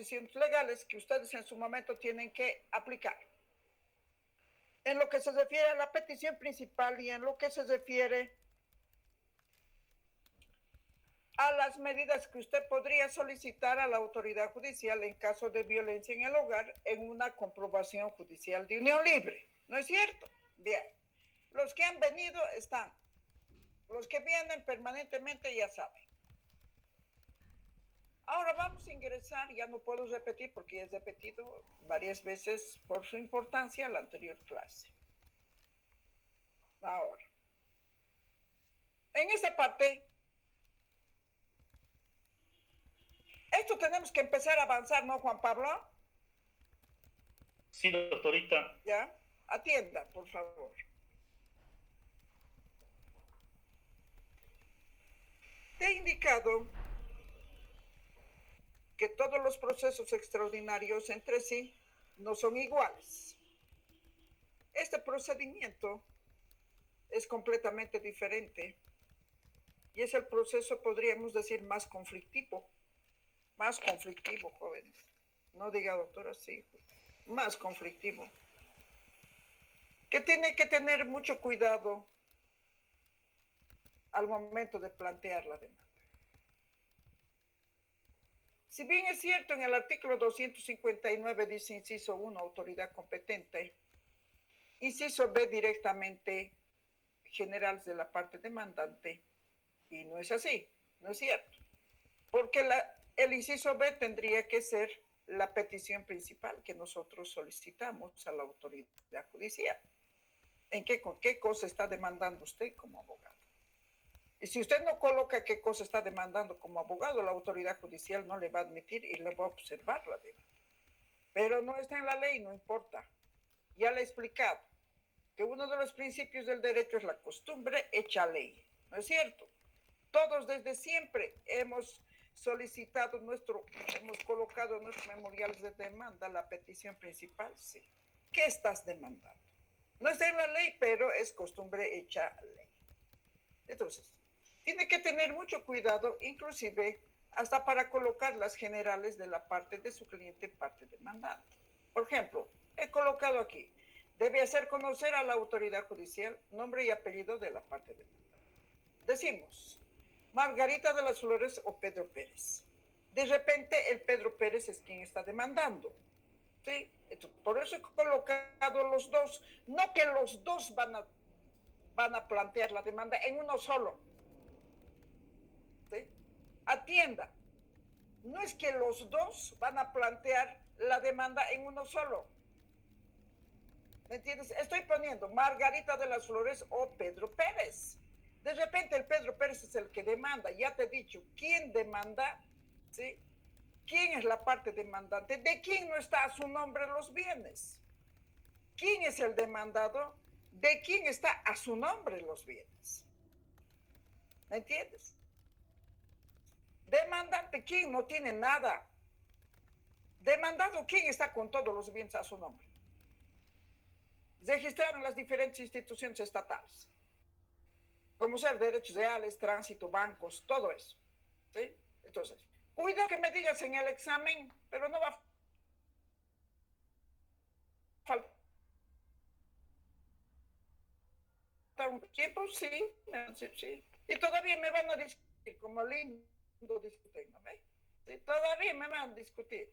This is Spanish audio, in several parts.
disposiciones legales que ustedes en su momento tienen que aplicar. En lo que se refiere a la petición principal y en lo que se refiere a las medidas que usted podría solicitar a la autoridad judicial en caso de violencia en el hogar en una comprobación judicial de unión libre. ¿No es cierto? Bien. Los que han venido están. Los que vienen permanentemente ya saben. Ahora vamos a ingresar, ya no puedo repetir porque ya he repetido varias veces por su importancia la anterior clase. Ahora, en esta parte, esto tenemos que empezar a avanzar, ¿no, Juan Pablo? Sí, doctorita. Ya, atienda, por favor. Te he indicado que todos los procesos extraordinarios entre sí no son iguales. Este procedimiento es completamente diferente y es el proceso, podríamos decir, más conflictivo, jóvenes. No diga doctora, sí, más conflictivo. Que tiene que tener mucho cuidado al momento de plantear la demanda. Si bien es cierto, en el artículo 259 dice inciso 1, autoridad competente, inciso B directamente general de la parte demandante, y no es así, no es cierto, porque el inciso B tendría que ser la petición principal que nosotros solicitamos a la autoridad judicial. ¿Con qué cosa está demandando usted como abogado? Y si usted no coloca qué cosa está demandando como abogado, la autoridad judicial no le va a admitir y le va a observar la demanda. Pero no está en la ley, no importa. Ya le he explicado que uno de los principios del derecho es la costumbre hecha ley, ¿no es cierto? Todos desde siempre hemos solicitado hemos colocado en nuestros memoriales de demanda la petición principal, sí. ¿Qué estás demandando? No está en la ley, pero es costumbre hecha ley. Entonces, tiene que tener mucho cuidado, inclusive hasta para colocar las generales de la parte de su cliente, parte demandante. Por ejemplo, he colocado aquí, debe hacer conocer a la autoridad judicial nombre y apellido de la parte demandante. Decimos, Margarita de las Flores o Pedro Pérez. De repente el Pedro Pérez es quien está demandando. ¿Sí? Entonces, por eso he colocado los dos, no que los dos van a plantear la demanda en uno solo. ¿Sí? Atienda, no es que los dos van a plantear la demanda en uno solo. ¿Me entiendes? Estoy poniendo Margarita de las Flores o Pedro Pérez. De repente el Pedro Pérez es el que demanda. Ya te he dicho, ¿quién demanda? ¿Sí? ¿Quién es la parte demandante? ¿De quién no está a su nombre los bienes? ¿Quién es el demandado? ¿De quién está a su nombre los bienes? ¿Me entiendes? Demandante, ¿quién no tiene nada? Demandado, ¿quién está con todos los bienes a su nombre? Registraron las diferentes instituciones estatales, como ser derechos reales, tránsito, bancos, todo eso. ¿Sí? Entonces, cuidado que me digas en el examen, pero no va a faltar un tiempo, sí. Y todavía me van a discutir, como lindo discuten, ¿no? Sí, todavía me van a discutir.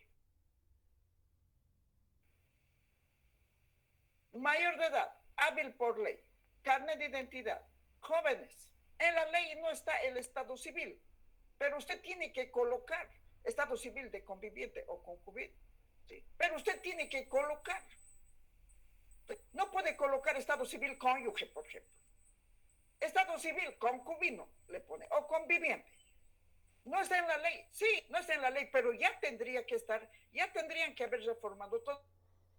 Mayor de edad, hábil por ley, carnet de identidad, jóvenes. En la ley no está el estado civil, pero usted tiene que colocar estado civil de conviviente o concubino. ¿Sí? Pero usted tiene que colocar. No puede colocar estado civil cónyuge, por ejemplo. Estado civil concubino le pone, o conviviente. No está en la ley, sí, no está en la ley, pero ya tendría que estar, ya tendrían que haber reformado todo.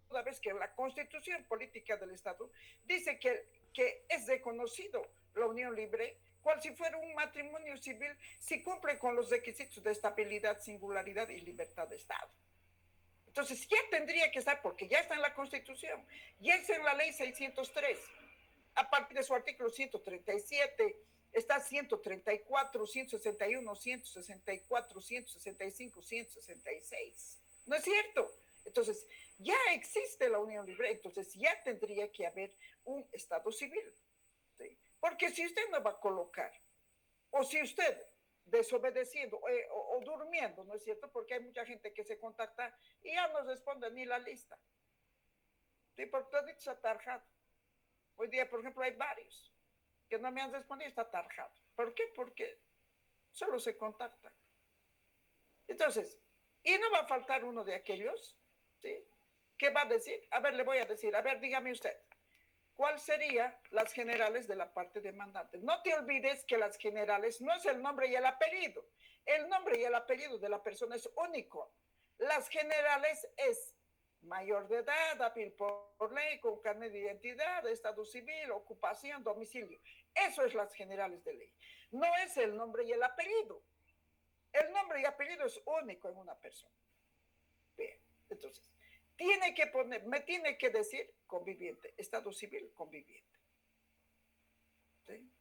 Toda vez que la Constitución Política del Estado dice que es reconocido la unión libre, cual si fuera un matrimonio civil, si cumple con los requisitos de estabilidad, singularidad y libertad de Estado. Entonces ya tendría que estar, porque ya está en la Constitución, ya está en la Ley 603, a partir de su artículo 137, está 134, 161, 164, 165, 166. ¿No es cierto? Entonces, ya existe la unión libre, entonces ya tendría que haber un Estado civil. ¿Sí? Porque si usted no va a colocar, o si usted desobedeciendo o durmiendo, ¿no es cierto? Porque hay mucha gente que se contacta y ya no responde ni la lista. ¿Sí? Porque todo está tarjado. Hoy día, por ejemplo, hay varios que no me han respondido, está tarjado. ¿Por qué? Porque solo se contactan. Entonces, y no va a faltar uno de aquellos, ¿sí? ¿Qué va a decir? A ver, le voy a decir, a ver, dígame usted, ¿cuál serían las generales de la parte demandante? No te olvides que las generales no es el nombre y el apellido. El nombre y el apellido de la persona es único. Las generales es mayor de edad, apil por ley, con carnet de identidad, estado civil, ocupación, domicilio. Eso es las generales de ley. No es el nombre y el apellido. El nombre y apellido es único en una persona. Bien, entonces, me tiene que decir conviviente, estado civil conviviente. ¿Sí?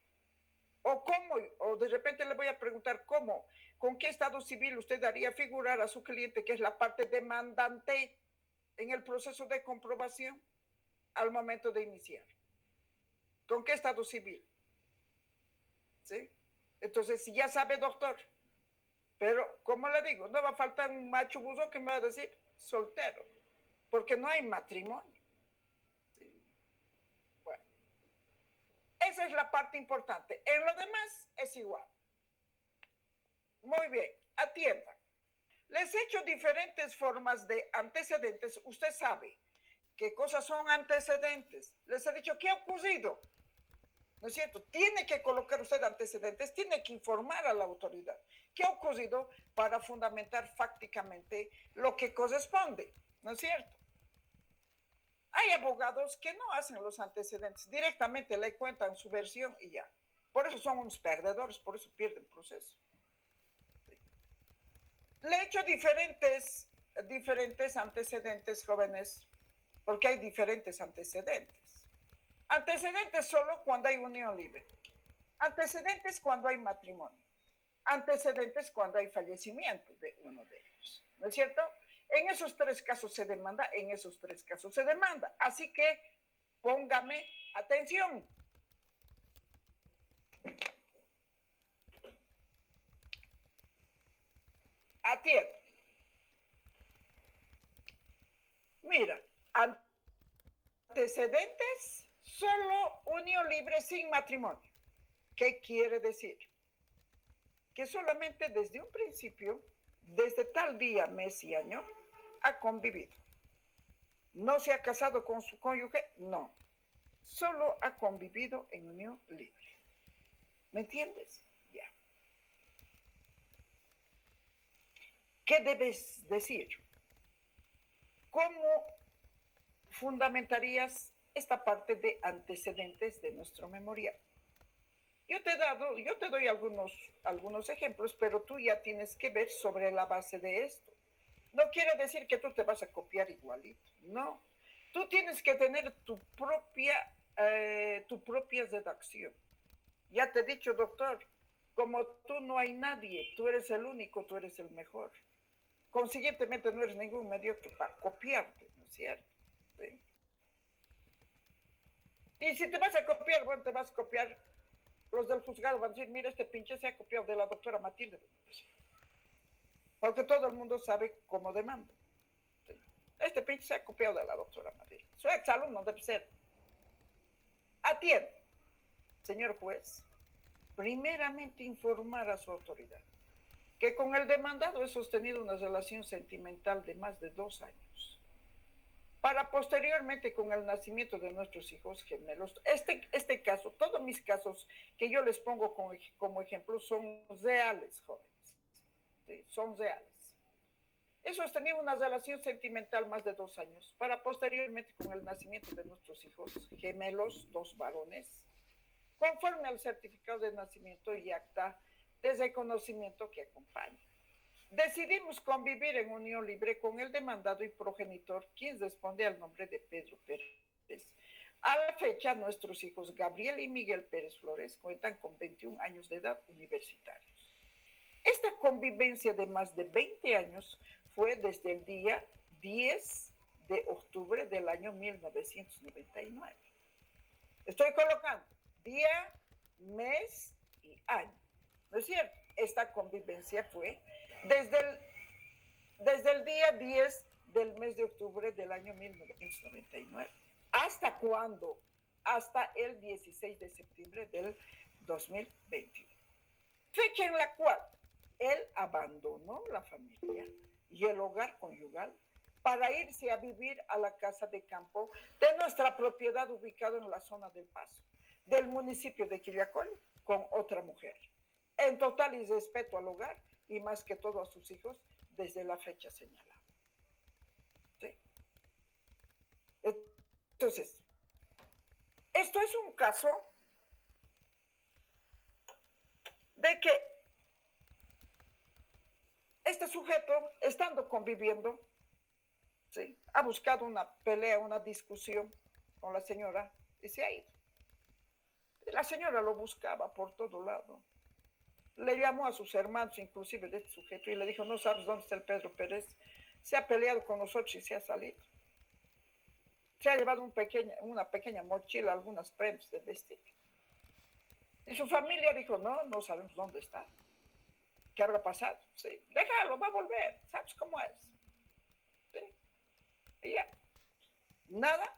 O cómo, o de repente le voy a preguntar cómo, con qué estado civil usted haría figurar a su cliente, que es la parte demandante, en el proceso de comprobación al momento de iniciar. ¿Con qué estado civil? ¿Sí? Entonces, si ya sabe, doctor, pero, como le digo, no va a faltar un macho buzo que me va a decir soltero, porque no hay matrimonio. ¿Sí? Bueno, esa es la parte importante. En lo demás es igual. Muy bien, atiendan. Les he hecho diferentes formas de antecedentes. Usted sabe qué cosas son antecedentes. Les he dicho qué ha ocurrido. ¿No es cierto? Tiene que colocar usted antecedentes, tiene que informar a la autoridad qué ha ocurrido para fundamentar fácticamente lo que corresponde. ¿No es cierto? Hay abogados que no hacen los antecedentes, directamente le cuentan su versión y ya. Por eso son unos perdedores, por eso pierden el proceso. Le he hecho diferentes antecedentes, jóvenes, porque hay diferentes antecedentes. Antecedentes solo cuando hay unión libre. Antecedentes cuando hay matrimonio. Antecedentes cuando hay fallecimiento de uno de ellos. ¿No es cierto? En esos tres casos se demanda, en esos tres casos se demanda. Así que póngame atención. Atiende. Mira, antecedentes, solo unión libre sin matrimonio. ¿Qué quiere decir? Que solamente desde un principio, desde tal día, mes y año, ha convivido. ¿No se ha casado con su cónyuge? No. Solo ha convivido en unión libre. ¿Me entiendes? Ya. ¿Qué debes decir? ¿Cómo fundamentarías esta parte de antecedentes de nuestro memorial? Yo te doy algunos ejemplos, pero tú ya tienes que ver sobre la base de esto. No quiere decir que tú te vas a copiar igualito, no. Tú tienes que tener tu propia redacción. Ya te he dicho, doctor, como tú no hay nadie, tú eres el único, tú eres el mejor. Consiguientemente no eres ningún mediocre para copiarte, ¿no es cierto? ¿Sí? Y si te vas a copiar, bueno, te vas a copiar, los del juzgado van a decir, mira, este pinche se ha copiado de la doctora Matilde. Porque todo el mundo sabe cómo demanda. ¿Sí? Este pinche se ha copiado de la doctora Matilde. Su exalumno debe ser. Atiende, señor juez, primeramente informar a su autoridad que con el demandado he sostenido una relación sentimental de más de 2 años, para posteriormente, con el nacimiento de nuestros hijos gemelos, este caso, todos mis casos que yo les pongo como ejemplo son reales, jóvenes, ¿sí? Son reales. He sostenido una relación sentimental más de 2 años, para posteriormente, con el nacimiento de nuestros hijos gemelos, 2 varones, conforme al certificado de nacimiento y acta de reconocimiento que acompaña. Decidimos convivir en unión libre con el demandado y progenitor, quien responde al nombre de Pedro Pérez. A la fecha, nuestros hijos Gabriel y Miguel Pérez Flores cuentan con 21 años de edad, universitarios. Esta convivencia de más de 20 años fue desde el día 10 de octubre del año 1999. Estoy colocando día, mes y año. ¿No es cierto? Esta convivencia fue desde el día 10 del mes de octubre del año 1999. ¿Hasta cuándo? Hasta el 16 de septiembre del 2021. Fecha en la cual él abandonó la familia y el hogar conyugal para irse a vivir a la casa de campo de nuestra propiedad ubicada en la zona del Paso, del municipio de Quillacollo, con otra mujer. En total y respeto al hogar y más que todo a sus hijos desde la fecha señalada. ¿Sí? Entonces, esto es un caso de que este sujeto, estando conviviendo, ¿sí?, ha buscado una pelea, una discusión con la señora y se ha ido. Y la señora lo buscaba por todo lado. Le llamó a sus hermanos, inclusive de este sujeto, y le dijo, no sabes dónde está el Pedro Pérez. Se ha peleado con nosotros y se ha salido. Se ha llevado una pequeña mochila, algunas prendas de vestir. Y su familia dijo, no sabemos dónde está. ¿Qué habrá pasado? Sí, déjalo, va a volver. ¿Sabes cómo es? Sí. Y ya. Nada.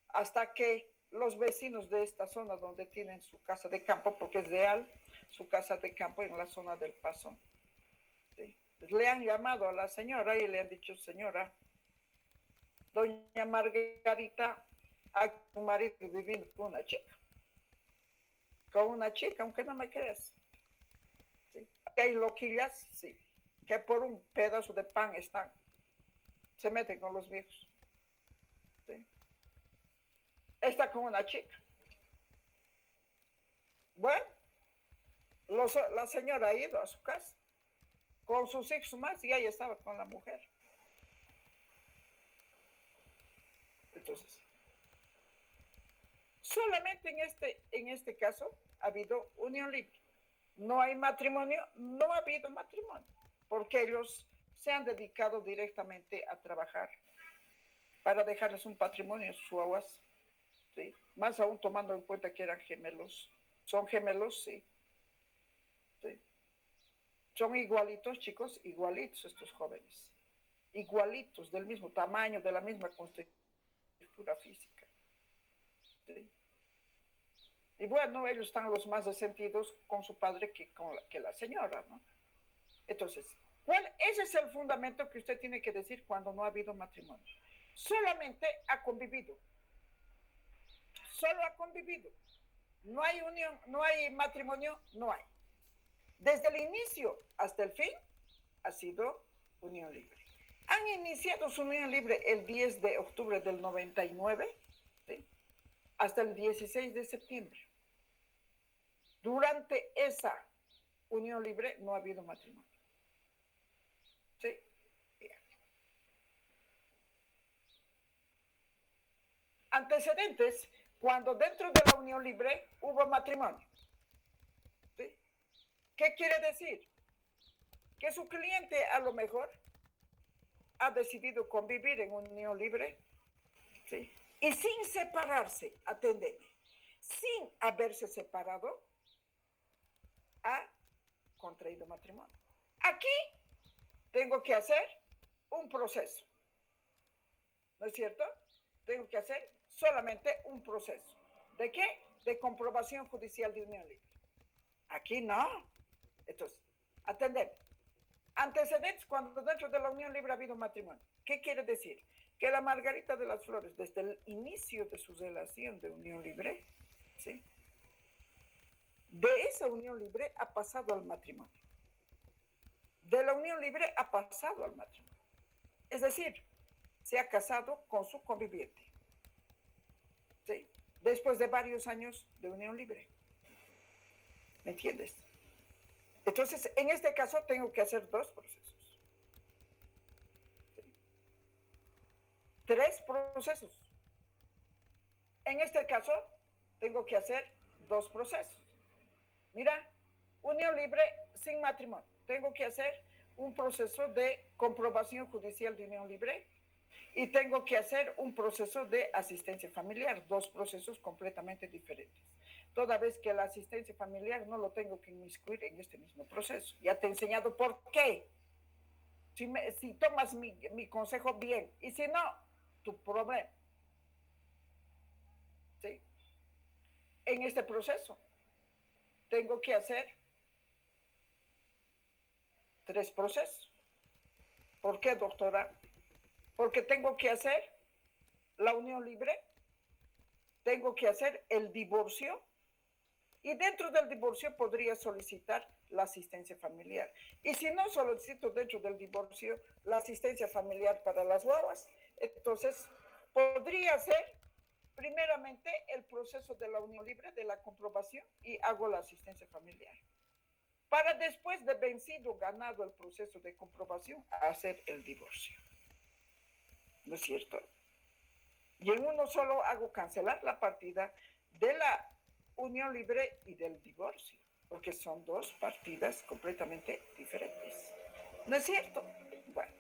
Hasta que los vecinos de esta zona donde tienen su casa de campo, porque es real, su casa de campo en la zona del Paso, ¿sí?, le han llamado a la señora y le han dicho, señora, doña Margarita, hay un marido viviendo con una chica, aunque no me creas. ¿Sí? Hay loquillas, sí, que por un pedazo de pan se meten con los viejos. ¿Sí? Está con una chica. Bueno, la señora ha ido a su casa con sus hijos más y ella estaba con la mujer. Entonces, solamente en este caso ha habido unión libre. No hay matrimonio, no ha habido matrimonio, porque ellos se han dedicado directamente a trabajar para dejarles un patrimonio en sus aguas, ¿sí?, más aún tomando en cuenta que eran gemelos. Son gemelos, sí. ¿Sí? Son igualitos, chicos, igualitos estos jóvenes. Igualitos, del mismo tamaño, de la misma constitución física. ¿Sí? Y bueno, ellos están los más resentidos con su padre que la señora, ¿no? Entonces, ese es el fundamento que usted tiene que decir cuando no ha habido matrimonio. Solamente ha convivido. Solo ha convivido. No hay unión, no hay matrimonio, no hay. Desde el inicio hasta el fin ha sido unión libre. Han iniciado su unión libre el 10 de octubre del 99, ¿sí?, hasta el 16 de septiembre. Durante esa unión libre no ha habido matrimonio. ¿Sí? Bien. Antecedentes, cuando dentro de la unión libre hubo matrimonio. ¿Sí? ¿Qué quiere decir? Que su cliente a lo mejor ha decidido convivir en unión libre, ¿sí?, y sin separarse, atendeme, sin haberse separado, ha contraído matrimonio. Aquí tengo que hacer un proceso, ¿no es cierto? Tengo que hacer solamente un proceso. ¿De qué? De comprobación judicial de unión libre. Aquí no. Entonces, atendeme. Antecedentes cuando dentro de la unión libre ha habido matrimonio. ¿Qué quiere decir? Que la Margarita de las Flores, desde el inicio de su relación de unión libre, ¿sí?, de esa unión libre ha pasado al matrimonio. De la unión libre ha pasado al matrimonio. Es decir, se ha casado con su conviviente, ¿sí?, después de varios años de unión libre. ¿Me entiendes? Entonces, en este caso tengo que hacer dos procesos. ¿Sí? 3 procesos. En este caso, tengo que hacer 2 procesos. Mira, unión libre sin matrimonio. Tengo que hacer un proceso de comprobación judicial de unión libre y tengo que hacer un proceso de asistencia familiar, dos procesos completamente diferentes. Toda vez que la asistencia familiar no lo tengo que inmiscuir en este mismo proceso. Ya te he enseñado por qué. Si tomas mi consejo bien y si no, tu problema. ¿Sí? En este proceso tengo que hacer 3 procesos. ¿Por qué, doctora? Porque tengo que hacer la unión libre, tengo que hacer el divorcio y dentro del divorcio podría solicitar la asistencia familiar. Y si no solicito dentro del divorcio la asistencia familiar para las guaguas, entonces podría ser primeramente el proceso de la unión libre, de la comprobación y hago la asistencia familiar. Para después de vencido, ganado el proceso de comprobación, hacer el divorcio. ¿No es cierto? Y en uno solo hago cancelar la partida de la unión libre y del divorcio, porque son dos partidas completamente diferentes. ¿No es cierto? Bueno,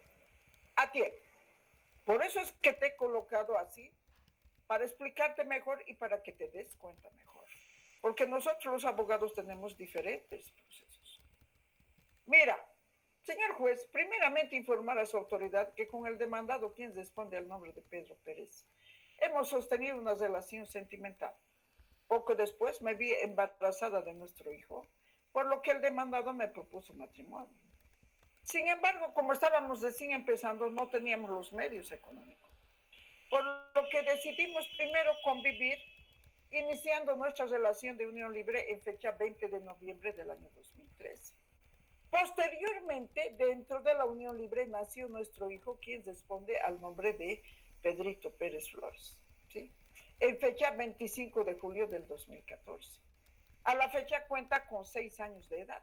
a tiempo. Por eso es que te he colocado así, para explicarte mejor y para que te des cuenta mejor. Porque nosotros los abogados tenemos diferentes procesos. Mira, señor juez, primeramente informar a su autoridad que con el demandado, quien responde al nombre de Pedro Pérez, hemos sostenido una relación sentimental. Poco después me vi embarazada de nuestro hijo, por lo que el demandado me propuso matrimonio. Sin embargo, como estábamos recién empezando, no teníamos los medios económicos, por lo que decidimos primero convivir, iniciando nuestra relación de unión libre en fecha 20 de noviembre del año 2013. Posteriormente, dentro de la unión libre nació nuestro hijo, quien responde al nombre de Pedrito Pérez Flores, ¿sí? En fecha 25 de julio del 2014. A la fecha cuenta con 6 años de edad.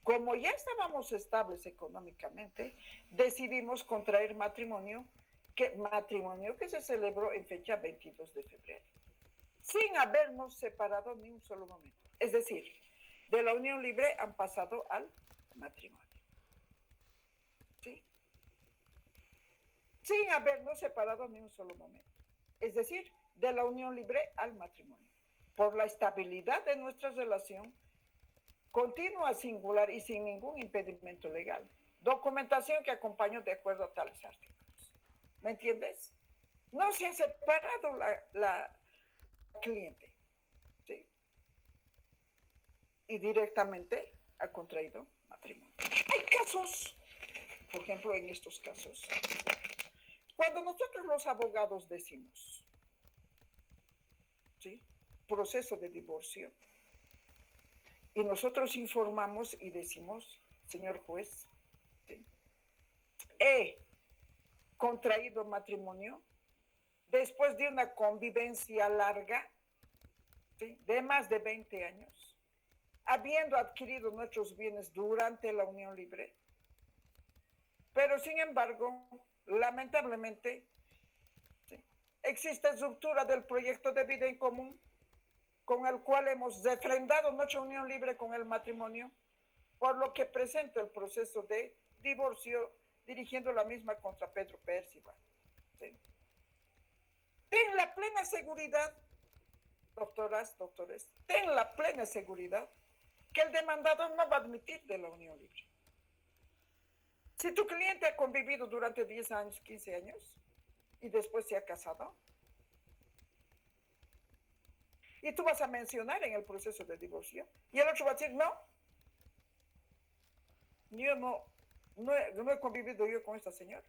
Como ya estábamos estables económicamente, decidimos contraer matrimonio que se celebró en fecha 22 de febrero, sin habernos separado ni un solo momento. Es decir, de la unión libre han pasado al matrimonio. ¿Sí? Sin habernos separado ni un solo momento. Es decir, de la unión libre al matrimonio. Por la estabilidad de nuestra relación continua, singular y sin ningún impedimento legal. Documentación que acompaño de acuerdo a tales artículos. ¿Me entiendes? No se ha separado la cliente. ¿Sí? Y directamente ha contraído matrimonio. Hay casos, por ejemplo, en estos casos, cuando nosotros los abogados decimos, ¿sí?, proceso de divorcio, y nosotros informamos y decimos, señor juez, ¿sí?, he contraído matrimonio después de una convivencia larga, ¿sí?, de más de 20 años, habiendo adquirido nuestros bienes durante la unión libre, pero sin embargo, lamentablemente, ¿sí?, existe ruptura del proyecto de vida en común con el cual hemos refrendado nuestra unión libre con el matrimonio, por lo que presento el proceso de divorcio dirigiendo la misma contra Pedro Percival. ¿Sí? Ten la plena seguridad, doctoras, doctores, ten la plena seguridad que el demandado no va a admitir de la unión libre. Si tu cliente ha convivido durante 10 años, 15 años, y después se ha casado, y tú vas a mencionar en el proceso de divorcio, y el otro va a decir, no, yo no he convivido yo con esta señora.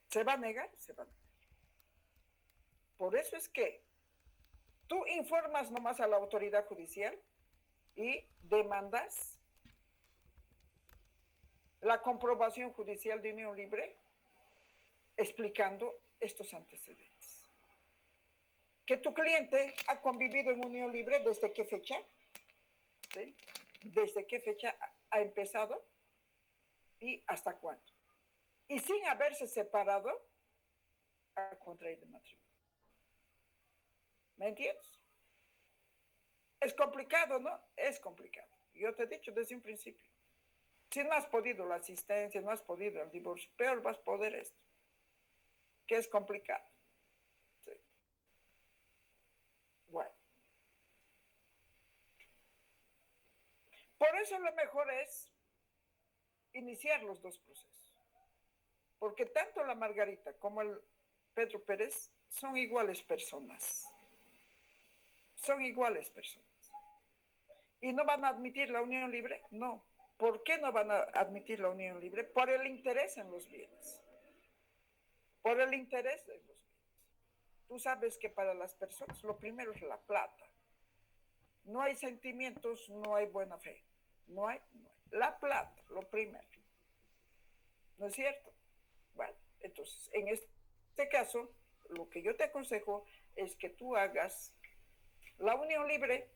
¿Se va a negar? Se va a negar. Por eso es que tú informas nomás a la autoridad judicial y demandas la comprobación judicial de unión libre explicando estos antecedentes. Que tu cliente ha convivido en unión libre, ¿desde qué fecha? ¿Sí? ¿Desde qué fecha ha empezado? ¿Y hasta cuándo? Y sin haberse separado, ha contraído matrimonio. ¿Me entiendes? Es complicado, ¿no? Es complicado. Yo te he dicho desde un principio. Si no has podido la asistencia, no has podido el divorcio, peor vas a poder esto, que es complicado. Sí. Bueno. Por eso lo mejor es iniciar los dos procesos. Porque tanto la Margarita como el Pedro Pérez son iguales personas. Son iguales personas. ¿Y no van a admitir la unión libre? No. ¿Por qué no van a admitir la unión libre? Por el interés en los bienes. Por el interés en los bienes. Tú sabes que para las personas lo primero es la plata. No hay sentimientos, no hay buena fe. No hay. La plata, lo primero. ¿No es cierto? Bueno, entonces, en este caso, lo que yo te aconsejo es que tú hagas la unión libre,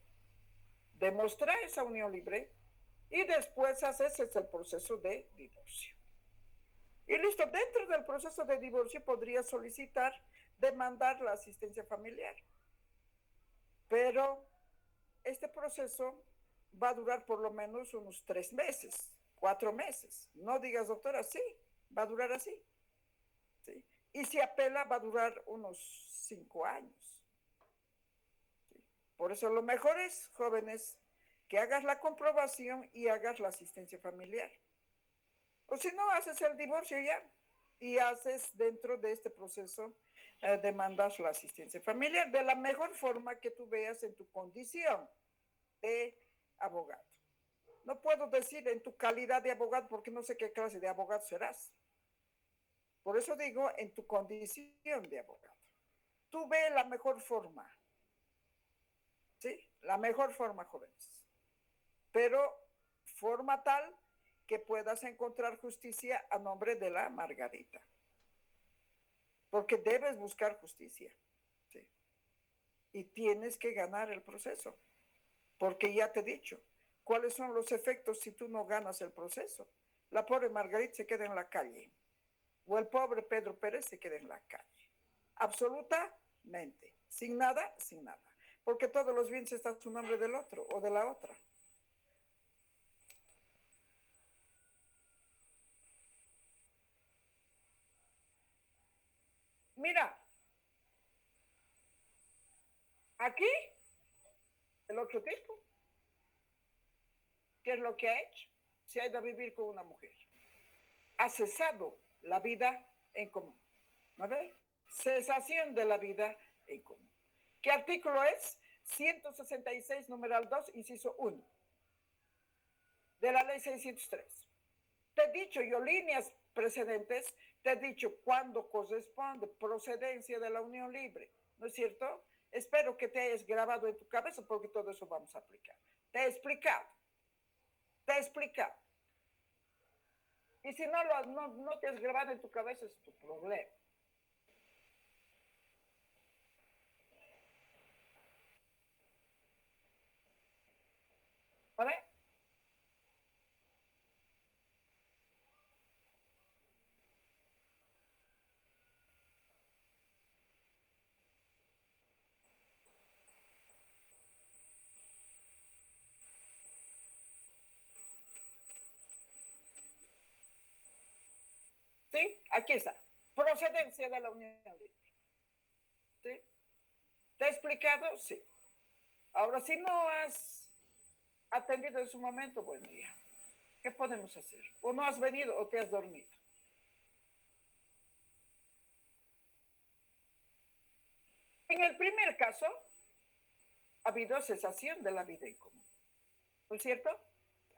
demostrar esa unión libre y después haces el proceso de divorcio. Y listo, dentro del proceso de divorcio podrías solicitar, demandar la asistencia familiar. Pero este proceso va a durar por lo menos unos 3 meses, 4 meses. No digas, doctora, sí, va a durar así. ¿Sí? Y si apela va a durar unos 5 años. ¿Sí? Por eso lo mejor es, jóvenes, que hagas la comprobación y hagas la asistencia familiar. O si no, haces el divorcio ya y haces dentro de este proceso, demandas la asistencia familiar de la mejor forma que tú veas en tu condición de abogado. No puedo decir en tu calidad de abogado porque no sé qué clase de abogado serás. Por eso digo en tu condición de abogado. Tú ve la mejor forma. ¿Sí? La mejor forma, jóvenes. Pero forma tal que puedas encontrar justicia a nombre de la Margarita. Porque debes buscar justicia. ¿Sí? Y tienes que ganar el proceso. Porque ya te he dicho, ¿cuáles son los efectos si tú no ganas el proceso? La pobre Margarita se queda en la calle. O el pobre Pedro Pérez se queda en la calle. Absolutamente. Sin nada, sin nada. Porque todos los bienes están a su nombre del otro o de la otra. Mira, aquí el otro tipo, ¿qué es lo que ha hecho? Se ha ido a vivir con una mujer. Ha cesado la vida en común. ¿No ves? Cesación de la vida en común. ¿Qué artículo es? 166, numeral 2, inciso 1, de la ley 603. Te he dicho yo, líneas precedentes, te he dicho cuándo corresponde procedencia de la unión libre, ¿no es cierto? Espero que te hayas grabado en tu cabeza porque todo eso vamos a aplicar. Te he explicado, te he explicado. Y si no te has grabado en tu cabeza, es tu problema. ¿Vale? ¿Sí? Aquí está. Procedencia de la unión libre. ¿Sí? ¿Te he explicado? Sí. Ahora, si no has atendido en su momento, buen día. ¿Qué podemos hacer? O no has venido o te has dormido. En el primer caso, ha habido cesación de la vida en común. ¿No es cierto?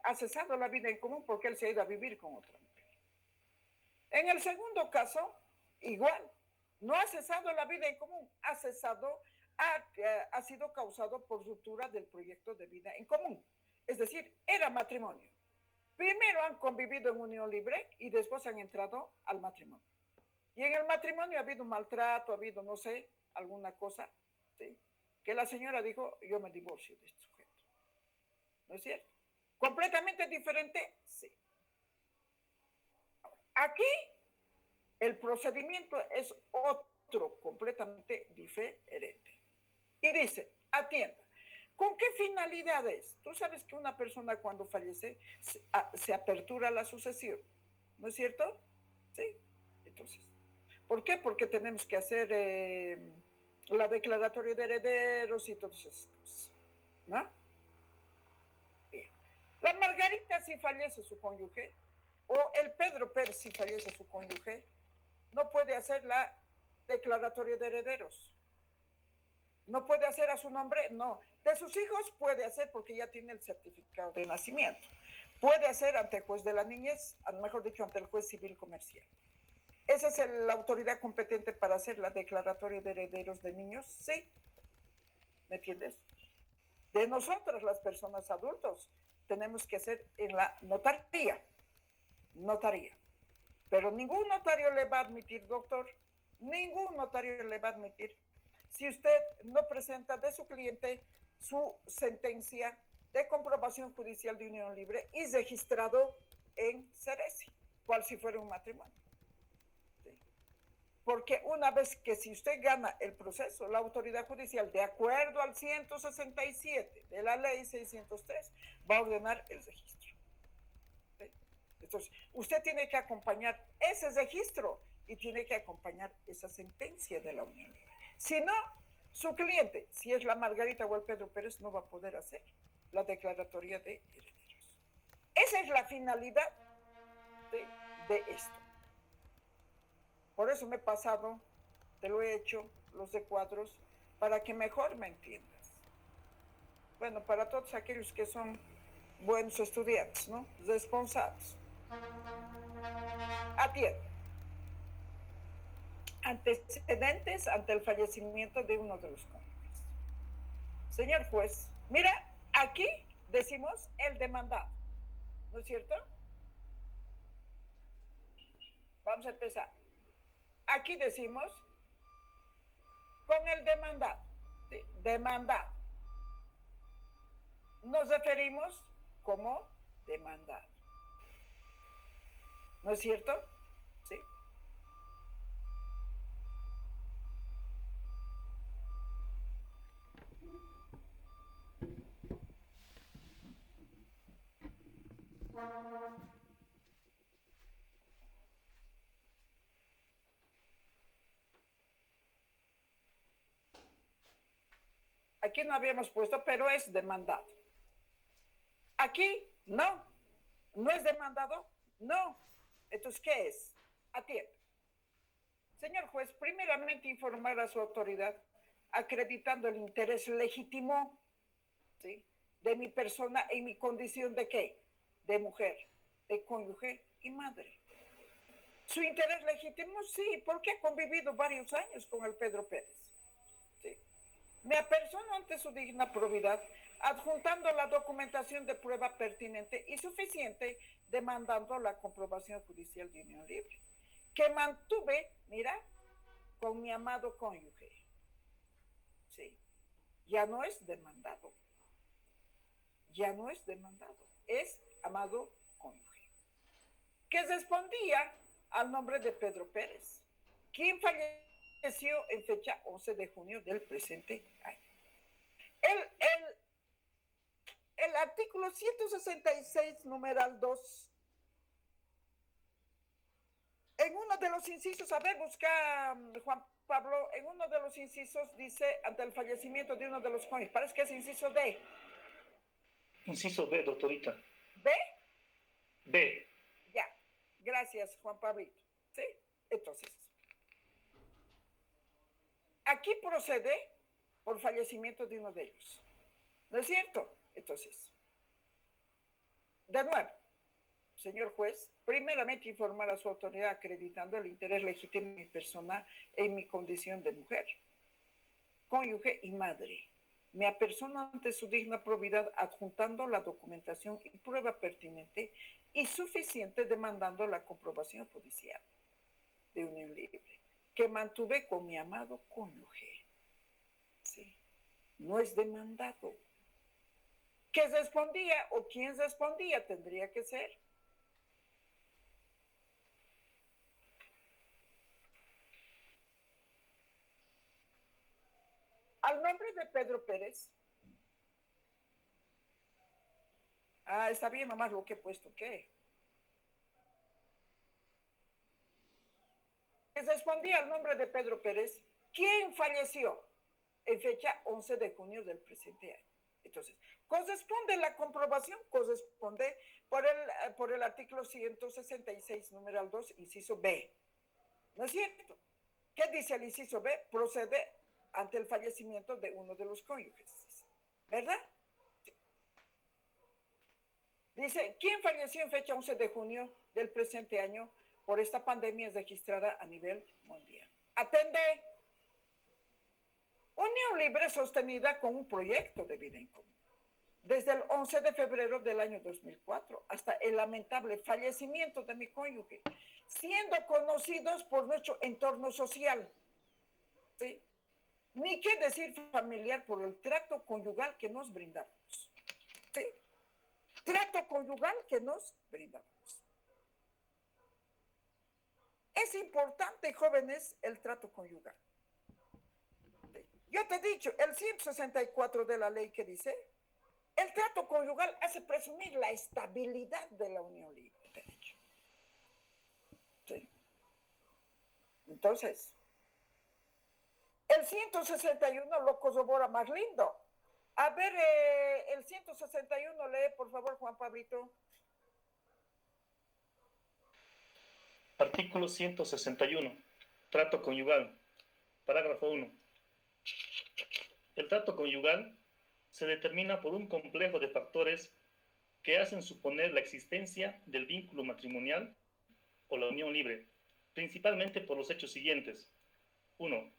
Ha cesado la vida en común porque él se ha ido a vivir con otra mujer. En el segundo caso, igual, no ha cesado la vida en común, ha cesado, ha sido causado por ruptura del proyecto de vida en común. Es decir, era matrimonio. Primero han convivido en unión libre y después han entrado al matrimonio. Y en el matrimonio ha habido un maltrato, ha habido, no sé, alguna cosa, ¿sí? Que la señora dijo, yo me divorcio de este sujeto. ¿No es cierto? ¿Completamente diferente? Sí. Aquí el procedimiento es otro, completamente diferente. Y dice, atienda, ¿Con qué finalidades? Tú sabes que una persona cuando fallece se apertura la sucesión, ¿no es cierto? Sí. Entonces, ¿por qué? Porque tenemos que hacer la declaratoria de herederos y todas esas cosas, ¿no? Bien. La Margarita si fallece su cónyuge, o el Pedro Pérez si fallece su cónyuge, no puede hacer la declaratoria de herederos. ¿No puede hacer a su nombre? No. De sus hijos puede hacer porque ya tiene el certificado de nacimiento. Puede hacer ante el juez de la niñez, mejor dicho, ante el juez civil comercial. ¿Esa es la autoridad competente para hacer la declaratoria de herederos de niños? Sí. ¿Me entiendes? De nosotros, las personas adultos, tenemos que hacer en la notaría. Notaría. Pero ningún notario le va a admitir, doctor, ningún notario le va a admitir si usted no presenta de su cliente su sentencia de comprobación judicial de unión libre y registrado en Ceresi, cual si fuera un matrimonio. ¿Sí? Porque una vez que si usted gana el proceso, la autoridad judicial, de acuerdo al 167 de la ley 603, va a ordenar el registro. ¿Sí? Entonces, usted tiene que acompañar ese registro y tiene que acompañar esa sentencia de la unión libre. Si no, su cliente, si es la Margarita o el Pedro Pérez, no va a poder hacer la declaratoria de herederos. Esa es la finalidad de esto. Por eso me he pasado, te lo he hecho, los de cuadros, para que mejor me entiendas. Bueno, para todos aquellos que son buenos estudiantes, ¿no? Responsables. Atiende. Antecedentes ante el fallecimiento de uno de los cónyuges. Señor juez, mira, aquí decimos el demandado, ¿no es cierto? Vamos a empezar. Aquí decimos con el demandado, ¿sí? Demandado. Nos referimos como demandado, ¿no es cierto? Sí. Aquí no habíamos puesto, pero es demandado. Aquí no, no es demandado, no. Entonces, ¿qué es? Atiende. Señor juez, primeramente informar a su autoridad acreditando el interés legítimo, ¿sí?, de mi persona en mi condición de ¿qué? De mujer, de cónyuge y madre. Su interés legítimo, sí, porque ha convivido varios años con el Pedro Pérez. ¿Sí? Me apersono ante su digna probidad, adjuntando la documentación de prueba pertinente y suficiente, demandando la comprobación judicial de unión libre, que mantuve, mira, con mi amado cónyuge. Sí, ya no es demandado, ya no es demandado, es amado cónyuge, que respondía al nombre de Pedro Pérez, quien falleció en fecha 11 de junio del presente año. El artículo 166, numeral 2, en uno de los incisos, a ver, busca Juan Pablo, en uno de los incisos dice, ante el fallecimiento de uno de los cónyuges, parece que es inciso D. Inciso B, doctorita. ¿B? B. Ya, gracias Juan Pablito. ¿Sí? Entonces, aquí procede por fallecimiento de uno de ellos. ¿No es cierto? Entonces, de nuevo, señor juez, primeramente informar a su autoridad acreditando el interés legítimo de mi persona en mi condición de mujer, cónyuge y madre. Me apersono ante su digna probidad adjuntando la documentación y prueba pertinente y suficiente demandando la comprobación judicial de unión libre que mantuve con mi amado cónyuge. Sí. No es demandado. ¿Qué respondía o quién respondía? Tendría que ser al nombre de Pedro Pérez, Ah, está bien, mamá, lo que he puesto, ¿qué? Respondía al nombre de Pedro Pérez, ¿quién falleció en fecha 11 de junio del presente año? Entonces, corresponde la comprobación, corresponde por el artículo 166, numeral 2, inciso B. ¿No es cierto? ¿Qué dice el inciso B? Procede ante el fallecimiento de uno de los cónyuges. ¿Verdad? Dice, ¿quién falleció en fecha 11 de junio del presente año por esta pandemia registrada a nivel mundial? Atende. Unión Libre sostenida con un proyecto de vida en común. Desde el 11 de febrero del año 2004 hasta el lamentable fallecimiento de mi cónyuge, siendo conocidos por nuestro entorno social. ¿Sí? Ni qué decir familiar por el trato conyugal que nos brindamos. ¿Sí? Trato conyugal que nos brindamos. Es importante, jóvenes, el trato conyugal. Yo te he dicho, el 164 de la ley que dice, el trato conyugal hace presumir la estabilidad de la unión libre, te he dicho. ¿Sí? Entonces, el 161 lo corrobora más lindo. A ver, el 161 lee, por favor, Juan Pablito. Artículo 161. Trato conyugal. Parágrafo 1. El trato conyugal se determina por un complejo de factores que hacen suponer la existencia del vínculo matrimonial o la unión libre, principalmente por los hechos siguientes. 1.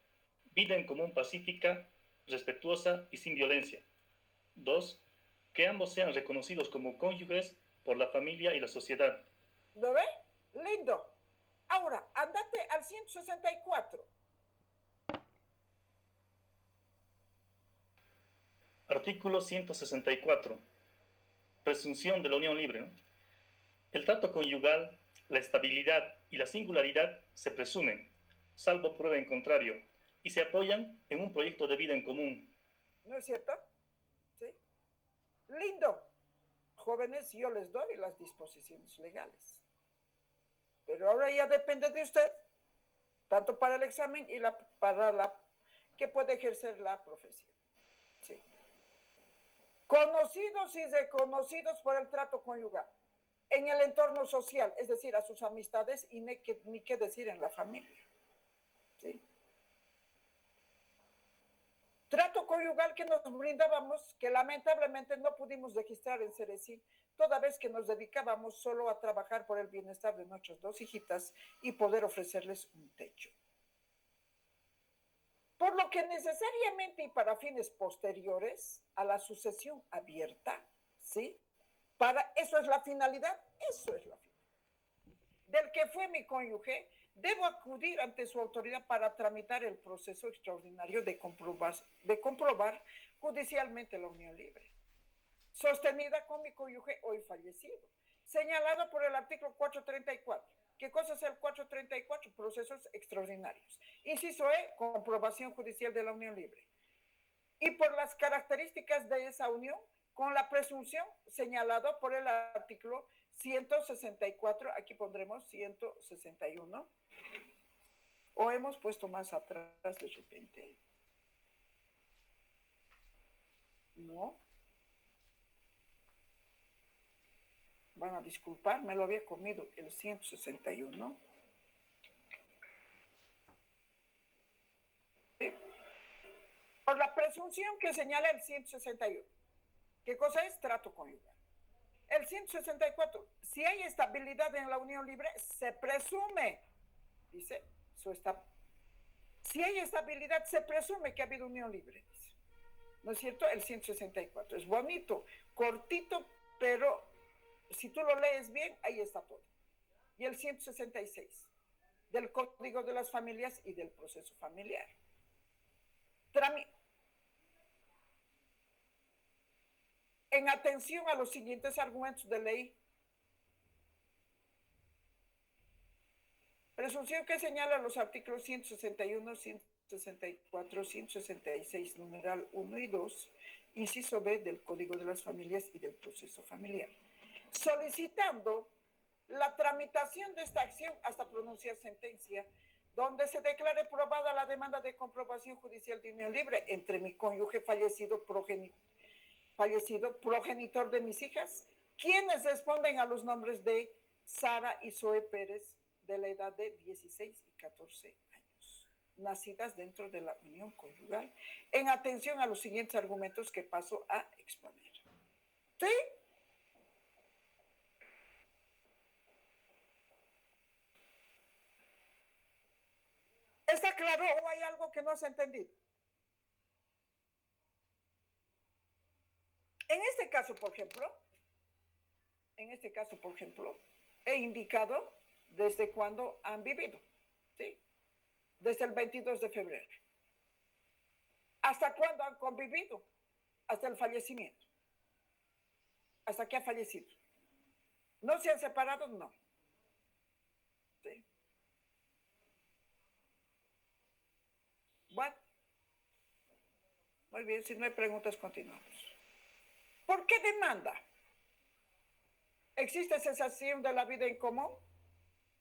Vida en común pacífica, respetuosa y sin violencia. 2. Que ambos sean reconocidos como cónyuges por la familia y la sociedad. ¿Lo ve? Lindo. Ahora, andate al 164. Artículo 164. Presunción de la unión libre, ¿no? El trato conyugal, la estabilidad y la singularidad se presumen, salvo prueba en contrario, y se apoyan en un proyecto de vida en común. ¿No es cierto? ¿Sí? Lindo. Jóvenes, yo les doy las disposiciones legales. Pero ahora ya depende de usted, tanto para el examen y para la que puede ejercer la profesión. Sí. Conocidos y reconocidos por el trato conyugal en el entorno social, es decir, a sus amistades y ni qué decir en la familia. ¿Sí? Trato conyugal que nos brindábamos, que lamentablemente no pudimos registrar en Cerecí, toda vez que nos dedicábamos solo a trabajar por el bienestar de nuestras dos hijitas y poder ofrecerles un techo. Por lo que necesariamente y para fines posteriores a la sucesión abierta, ¿sí? Para eso es la finalidad, eso es la finalidad. Del que fue mi cónyuge, debo acudir ante su autoridad para tramitar el proceso extraordinario de comprobar judicialmente la unión libre, sostenida con mi cónyuge hoy fallecido, señalado por el artículo 434. ¿Qué cosa es el 434? Procesos extraordinarios. Inciso E, comprobación judicial de la unión libre. Y por las características de esa unión, con la presunción señalado por el artículo 164, aquí pondremos 161, o hemos puesto más atrás de repente. No. Van a disculpar, me lo había comido el 161. ¿Sí? Por la presunción que señala el 161. ¿Qué cosa es? Trato conyugal. El 164, si hay estabilidad en la unión libre, se presume, dice, si hay estabilidad, se presume que ha habido unión libre, dice. ¿No es cierto? El 164. Es bonito, cortito, pero si tú lo lees bien, ahí está todo. Y el 166, del Código de las Familias y del proceso familiar. En atención a los siguientes argumentos de ley, presunción que señala los artículos 161, 164, 166, numeral 1 y 2, inciso B del Código de las Familias y del Proceso Familiar, solicitando la tramitación de esta acción hasta pronunciar sentencia, donde se declare probada la demanda de comprobación judicial de unión libre entre mi cónyuge fallecido, progenitor de mis hijas, quienes responden a los nombres de Sara y Zoe Pérez, de la edad de 16 y 14 años, nacidas dentro de la unión conyugal, en atención a los siguientes argumentos que paso a exponer. ¿Sí? ¿Está claro o hay algo que no se ha entendido? En este caso, por ejemplo, he indicado desde cuándo han vivido, ¿sí? Desde el 22 de febrero. ¿Hasta cuándo han convivido? Hasta el fallecimiento. ¿Hasta que ha fallecido? ¿No se han separado? No. ¿Sí? Bueno. Muy bien, si no hay preguntas, continuamos. ¿Por qué demanda? ¿Existe cesación de la vida en común?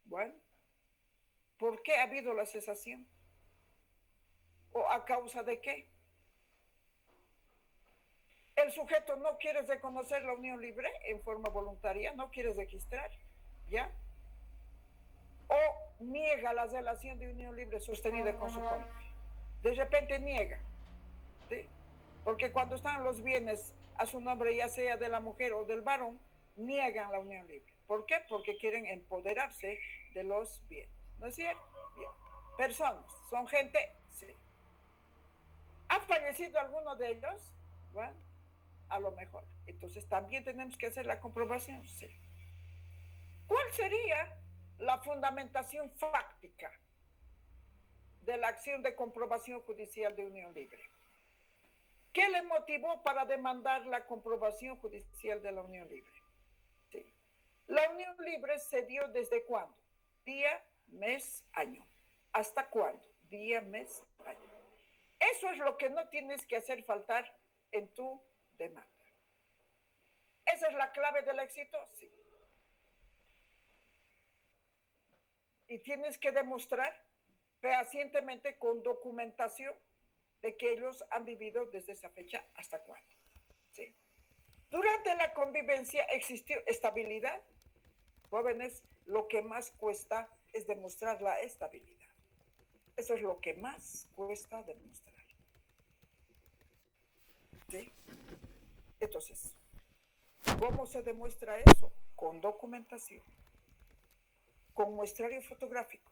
Bueno, ¿por qué ha habido la cesación? ¿O a causa de qué? El sujeto no quiere reconocer la unión libre en forma voluntaria, no quiere registrar, ¿ya? O niega la relación de unión libre sostenida con su cónyuge. De repente niega, ¿sí? Porque cuando están los bienes a su nombre, ya sea de la mujer o del varón, niegan la unión libre. ¿Por qué? Porque quieren empoderarse de los bienes. ¿No es cierto? Bien. Personas, son gente, sí. ¿Ha fallecido alguno de ellos? Bueno, a lo mejor. Entonces también tenemos que hacer la comprobación, sí. ¿Cuál sería la fundamentación fáctica de la acción de comprobación judicial de unión libre? ¿Qué le motivó para demandar la comprobación judicial de la unión libre? Sí. La unión libre se dio ¿desde cuándo? Día, mes, año. ¿Hasta cuándo? Día, mes, año. Eso es lo que no tienes que hacer faltar en tu demanda. ¿Esa es la clave del éxito? Sí. Y tienes que demostrar fehacientemente con documentación de que ellos han vivido desde esa fecha hasta cuándo. ¿Sí? Durante la convivencia existió estabilidad. Jóvenes, lo que más cuesta es demostrar la estabilidad. Eso es lo que más cuesta demostrar. ¿Sí? Entonces, ¿cómo se demuestra eso? Con documentación, con muestrario fotográfico.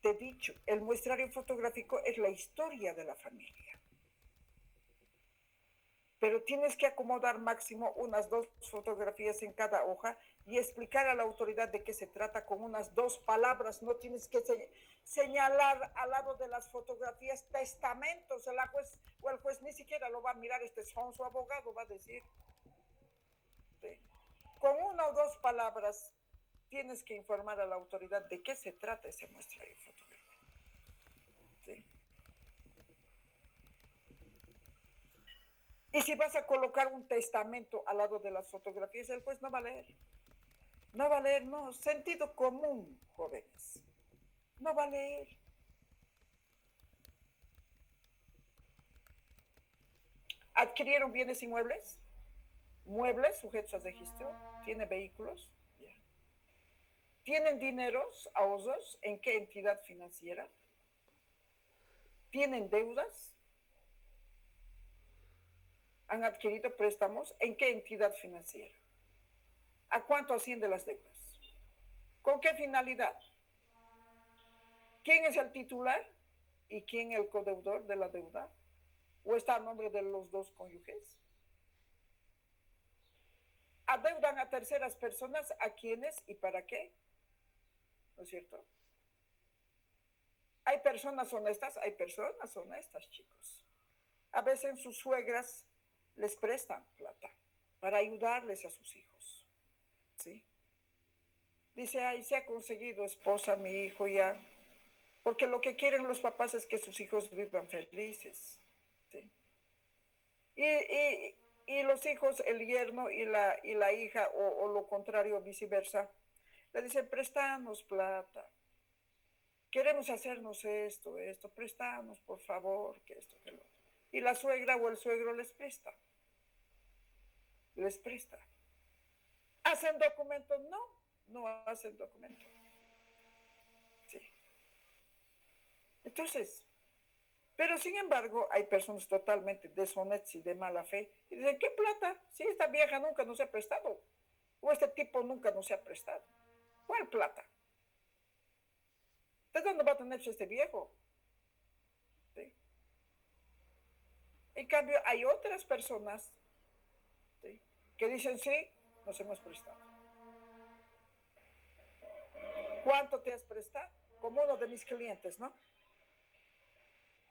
Te he dicho, el muestrario fotográfico es la historia de la familia. Pero tienes que acomodar máximo unas 2 fotografías en cada hoja y explicar a la autoridad de qué se trata con unas 2 palabras. No tienes que señalar al lado de las fotografías testamentos. El juez ni siquiera lo va a mirar, son su abogado, va a decir. ¿Sí? Con 1 o 2 palabras tienes que informar a la autoridad de qué se trata ese muestrario fotográfico. ¿Sí? Y si vas a colocar un testamento al lado de las fotografías, el juez no va a leer. No va a leer, no. Sentido común, jóvenes. No va a leer. ¿Adquirieron bienes inmuebles? Muebles sujetos a registro. ¿Tiene vehículos? Yeah. ¿Tienen dineros, ahorros? ¿En qué entidad financiera? ¿Tienen deudas? ¿Han adquirido préstamos? ¿En qué entidad financiera? ¿A cuánto ascienden las deudas? ¿Con qué finalidad? ¿Quién es el titular y quién el codeudor de la deuda? ¿O está a nombre de los 2 cónyuges? ¿Adeudan a terceras personas? ¿A quiénes y para qué? ¿No es cierto? Hay personas honestas, chicos. A veces sus suegras les prestan plata para ayudarles a sus hijos. ¿Sí? Dice, ay, se ha conseguido esposa mi hijo ya. Porque lo que quieren los papás es que sus hijos vivan felices. ¿Sí? Y los hijos, el yerno y la hija, o lo contrario, viceversa, le dicen, préstanos plata. Queremos hacernos esto, préstanos, por favor, que esto, que lo otro. Y la suegra o el suegro les presta. ¿Hacen documentos? No, no hacen documentos. Sí. Entonces, pero sin embargo, hay personas totalmente deshonestas y de mala fe y dicen, ¿qué plata? Si esta vieja nunca nos ha prestado, o este tipo nunca nos ha prestado. ¿Cuál plata? ¿De dónde va a tenerse este viejo? ¿Sí? En cambio, hay otras personas, ¿sí?, que dicen, sí, nos hemos prestado. ¿Cuánto te has prestado? Como uno de mis clientes, ¿no?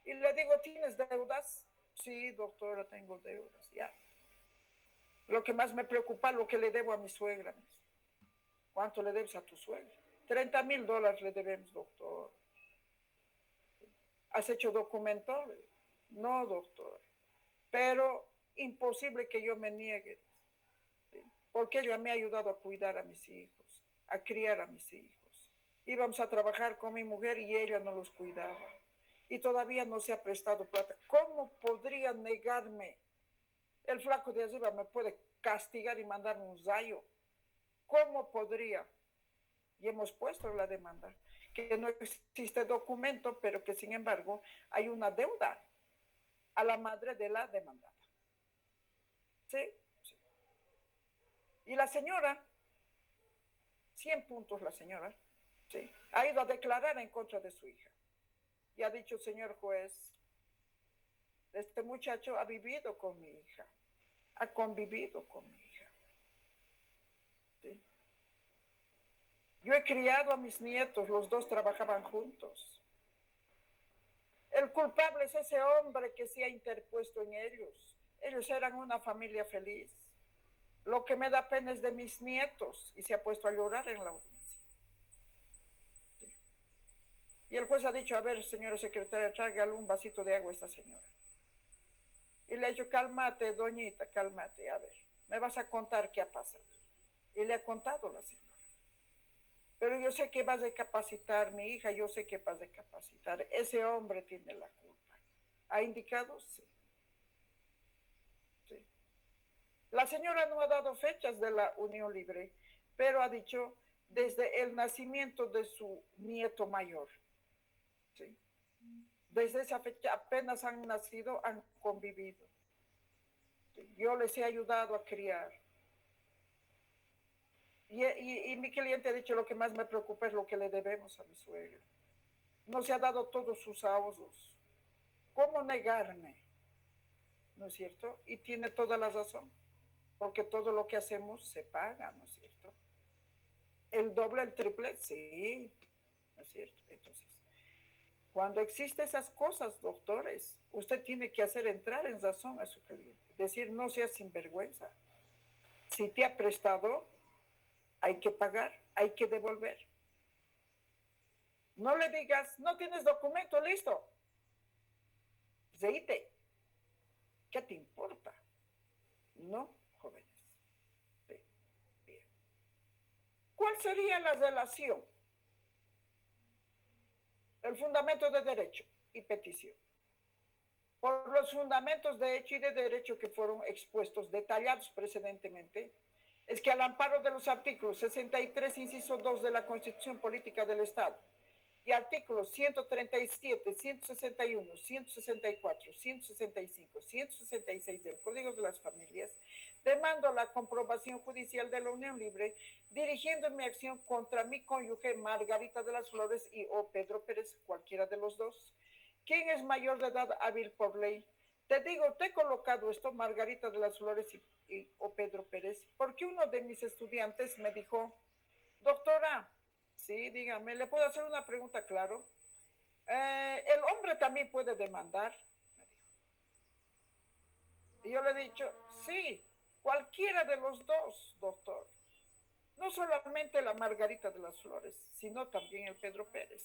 Y le digo, ¿tienes deudas? Sí, doctora, tengo deudas, ya. Lo que más me preocupa es lo que le debo a mi suegra. ¿Cuánto le debes a tu suegra? $30,000 le debemos, doctor. ¿Has hecho documento? No, doctor. Pero imposible que yo me niegue, ¿sí?, porque ella me ha ayudado a cuidar a mis hijos, a criar a mis hijos. Íbamos a trabajar con mi mujer y ella no los cuidaba. Y todavía no se ha prestado plata. ¿Cómo podría negarme? El flaco de arriba me puede castigar y mandarme un rayo. ¿Cómo podría? Y hemos puesto la demanda, que no existe documento, pero que sin embargo hay una deuda a la madre de la demandada. ¿Sí? Sí. Y la señora, 100 puntos la señora, ¿sí?, ha ido a declarar en contra de su hija. Y ha dicho, señor juez, este muchacho ha vivido con mi hija, ha convivido con mi hija. ¿Sí? Yo he criado a mis nietos, los dos trabajaban juntos. El culpable es ese hombre que se ha interpuesto en ellos. Ellos eran una familia feliz. Lo que me da pena es de mis nietos, y se ha puesto a llorar en la audiencia. Sí. Y el juez ha dicho, a ver, señora secretaria, tráigale un vasito de agua a esta señora. Y le ha dicho, cálmate, doñita, cálmate, a ver, me vas a contar qué ha pasado. Y le ha contado la señora. Pero yo sé que vas a capacitar, mi hija, yo sé que vas a capacitar. Ese hombre tiene la culpa. ¿Ha indicado? Sí. Sí. La señora no ha dado fechas de la unión libre, pero ha dicho desde el nacimiento de su nieto mayor. ¿Sí? Desde esa fecha apenas han nacido, han convivido. ¿Sí? Yo les he ayudado a criar. Y mi cliente ha dicho, lo que más me preocupa es lo que le debemos a mi suegra. No se ha dado todos sus ahorros. ¿Cómo negarme? ¿No es cierto? Y tiene toda la razón, porque todo lo que hacemos se paga, ¿no es cierto? El doble, el triple, sí, ¿no es cierto? Entonces, cuando existen esas cosas, doctores, usted tiene que hacer entrar en razón a su cliente. Decir, no seas sinvergüenza. Si te ha prestado, hay que pagar, hay que devolver. No le digas, no tienes documento, listo. Reíte. ¿Qué te importa? No, jóvenes. Sí. Bien. ¿Cuál sería la relación? El fundamento de derecho y petición. Por los fundamentos de hecho y de derecho que fueron expuestos, detallados precedentemente, es que al amparo de los artículos 63, inciso 2 de la Constitución Política del Estado, y artículos 137, 161, 164, 165, 166 del Código de las Familias, demando la comprobación judicial de la unión libre, dirigiendo mi acción contra mi cónyuge Margarita de las Flores y o Pedro Pérez, cualquiera de los dos, quien es mayor de edad hábil por ley. Te digo, te he colocado esto, Margarita de las Flores o Pedro Pérez, porque uno de mis estudiantes me dijo, doctora, sí, dígame, ¿le puedo hacer una pregunta, claro? El hombre también puede demandar, me dijo. Y yo le he dicho, sí, cualquiera de los dos, doctor. No solamente la Margarita de las Flores, sino también el Pedro Pérez.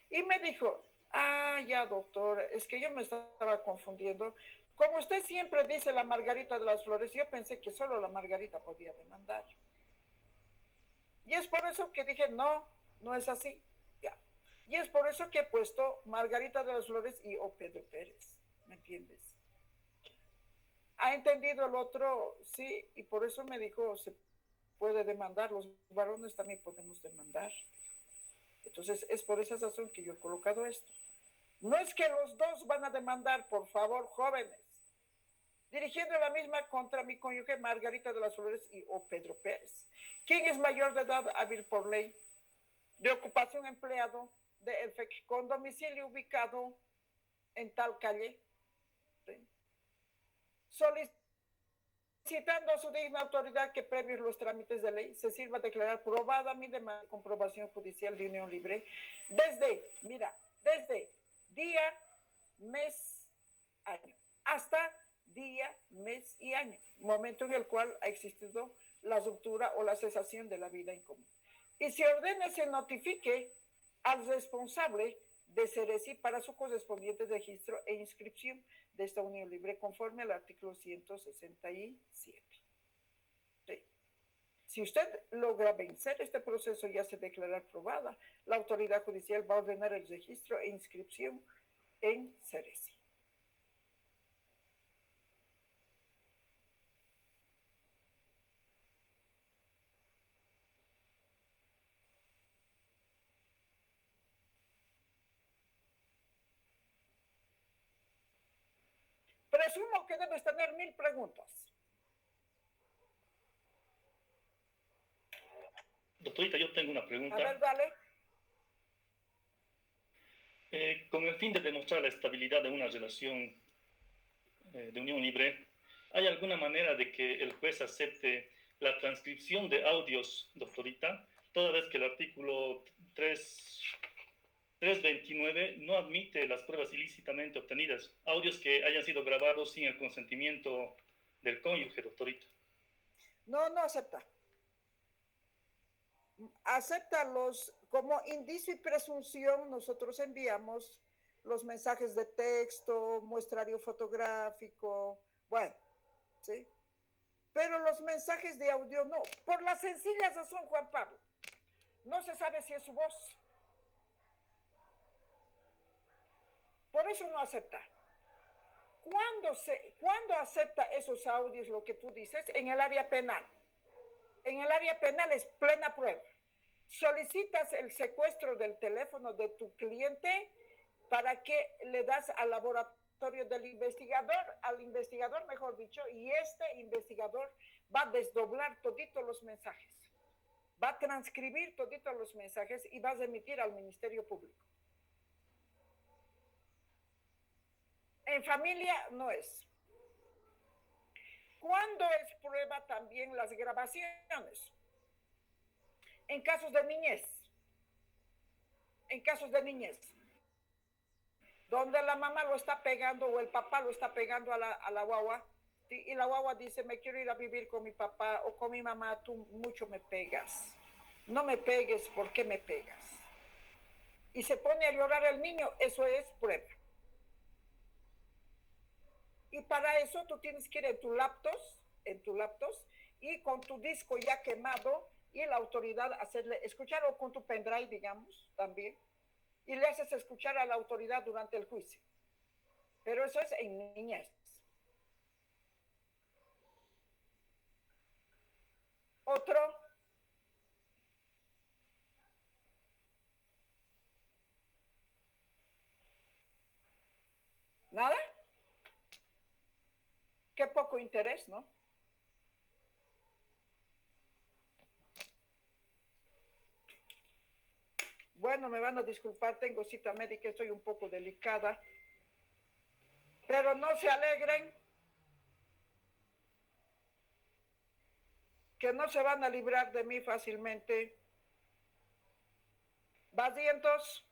Y me dijo, ya, doctor, es que yo me estaba confundiendo Como usted siempre dice la Margarita de las Flores, yo pensé que solo la Margarita podía demandar. Y es por eso que dije, no, no es así. Ya. Y es por eso que he puesto Margarita de las Flores y o Pedro Pérez, ¿me entiendes? ¿Ha entendido el otro? Sí, y por eso me dijo, se puede demandar, los varones también podemos demandar. Entonces, es por esa razón que yo he colocado esto. No es que los dos van a demandar, por favor, jóvenes. Dirigiendo la misma contra mi cónyuge Margarita de las Flores y o Pedro Pérez. ¿Quién es mayor de edad hábil por ley? De ocupación empleado de EFEC con domicilio ubicado en tal calle. ¿Sí? Solicitando a su digna autoridad que previos los trámites de ley se sirva a declarar probada mi demanda de comprobación judicial de unión libre desde día, mes, año, hasta día, mes y año, momento en el cual ha existido la ruptura o la cesación de la vida en común. Y se ordena se notifique al responsable de Ceresi para su correspondiente registro e inscripción de esta unión libre conforme al artículo 167. Sí. Si usted logra vencer este proceso y hace declarar probada, la autoridad judicial va a ordenar el registro e inscripción en Ceresi. Presumo que debes tener 1000 preguntas. Doctorita, yo tengo una pregunta. A ver, dale. Con el fin de demostrar la estabilidad de una relación de unión libre, ¿hay alguna manera de que el juez acepte la transcripción de audios, doctorita, toda vez que el artículo 329 no admite las pruebas ilícitamente obtenidas, audios que hayan sido grabados sin el consentimiento del cónyuge, doctorita? No, no acepta. Acepta los, como indicio y presunción, nosotros enviamos los mensajes de texto, muestrario fotográfico, bueno, ¿sí? Pero los mensajes de audio no, por la sencilla razón, Juan Pablo, no se sabe si es su voz. Por eso no acepta. ¿Cuándo acepta esos audios, lo que tú dices? En el área penal. En el área penal es plena prueba. Solicitas el secuestro del teléfono de tu cliente para que le das al laboratorio del investigador, al investigador mejor dicho, y este investigador va a desdoblar toditos los mensajes, va a transcribir toditos los mensajes y va a remitir al Ministerio Público. En familia no es. ¿Cuándo es prueba también las grabaciones? En casos de niñez. En casos de niñez. Donde la mamá lo está pegando o el papá lo está pegando a la guagua. Y la guagua dice, me quiero ir a vivir con mi papá o con mi mamá, tú mucho me pegas. No me pegues, ¿por qué me pegas? Y se pone a llorar el niño, eso es prueba. Y para eso tú tienes que ir en tu laptop y con tu disco ya quemado y la autoridad hacerle escuchar o con tu pendrive, digamos, también. Y le haces escuchar a la autoridad durante el juicio. Pero eso es en niñez. Otro. ¿Nada? Qué poco interés, ¿no? Bueno, me van a disculpar, tengo cita médica, estoy un poco delicada. Pero no se alegren, que no se van a librar de mí fácilmente. ¿Vasientos?